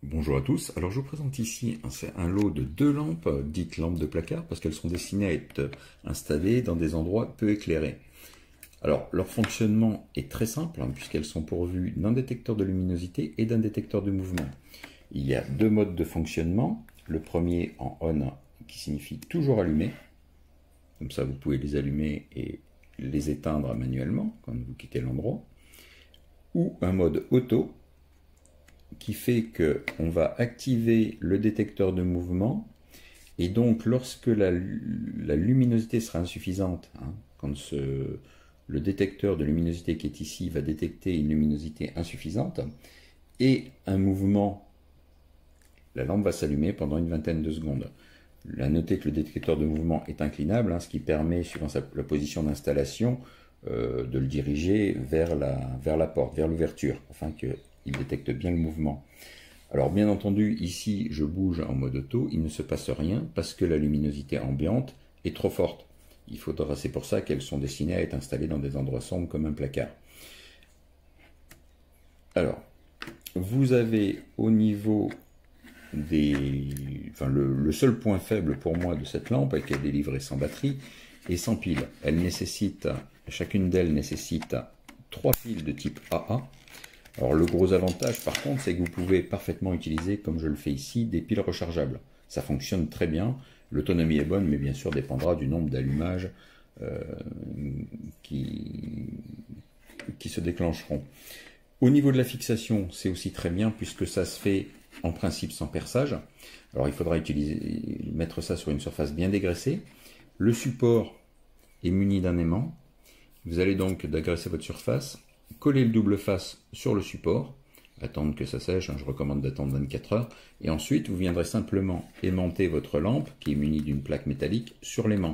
Bonjour à tous, alors je vous présente ici un lot de deux lampes, dites lampes de placard, parce qu'elles sont destinées à être installées dans des endroits peu éclairés. Alors leur fonctionnement est très simple, puisqu'elles sont pourvues d'un détecteur de luminosité et d'un détecteur de mouvement. Il y a deux modes de fonctionnement, le premier en on, qui signifie toujours allumé, comme ça vous pouvez les allumer et les éteindre manuellement quand vous quittez l'endroit, ou un mode auto, qui fait qu'on va activer le détecteur de mouvement et donc lorsque la luminosité sera insuffisante, quand le détecteur de luminosité qui est ici va détecter une luminosité insuffisante et un mouvement, la lampe va s'allumer pendant une vingtaine de secondes. À noter que le détecteur de mouvement est inclinable, ce qui permet, suivant la position d'installation, de le diriger vers la porte, vers l'ouverture, afin qu'il détecte bien le mouvement. Alors bien entendu, ici je bouge en mode auto, il ne se passe rien parce que la luminosité ambiante est trop forte. C'est pour ça qu'elles sont destinées à être installées dans des endroits sombres comme un placard. Alors, vous avez au niveau le seul point faible pour moi de cette lampe est qu'elle est livrée sans batterie et sans pile. Chacune d'elles nécessite 3 piles de type AA. Alors le gros avantage par contre, c'est que vous pouvez parfaitement utiliser, comme je le fais ici, des piles rechargeables. Ça fonctionne très bien, l'autonomie est bonne, mais bien sûr dépendra du nombre d'allumages qui se déclencheront. Au niveau de la fixation, c'est aussi très bien puisque ça se fait en principe sans perçage. Alors il faudra mettre ça sur une surface bien dégraissée. Le support est muni d'un aimant. Vous allez donc dégraisser votre surface, coller le double face sur le support, attendre que ça sèche, je recommande d'attendre 24 heures, et ensuite vous viendrez simplement aimanter votre lampe, qui est munie d'une plaque métallique, sur l'aimant.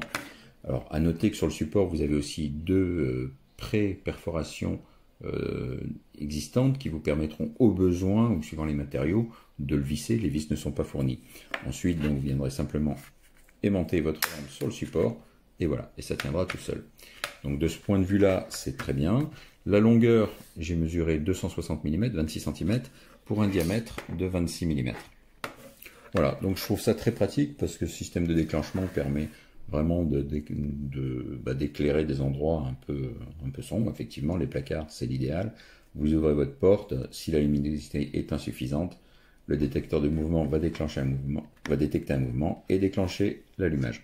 Alors à noter que sur le support vous avez aussi deux pré-perforations existantes qui vous permettront au besoin, ou suivant les matériaux, de le visser. Les vis ne sont pas fournies. Ensuite donc, vous viendrez simplement aimanter votre lampe sur le support, et voilà, et ça tiendra tout seul. Donc de ce point de vue là, c'est très bien. La longueur, j'ai mesuré 260 mm, 26 cm, pour un diamètre de 26 mm. Voilà, donc je trouve ça très pratique parce que ce système de déclenchement permet vraiment d'éclairer des endroits un peu sombres. Effectivement, les placards, c'est l'idéal. Vous ouvrez votre porte, si la luminosité est insuffisante, le détecteur de mouvement va détecter un mouvement et déclencher l'allumage.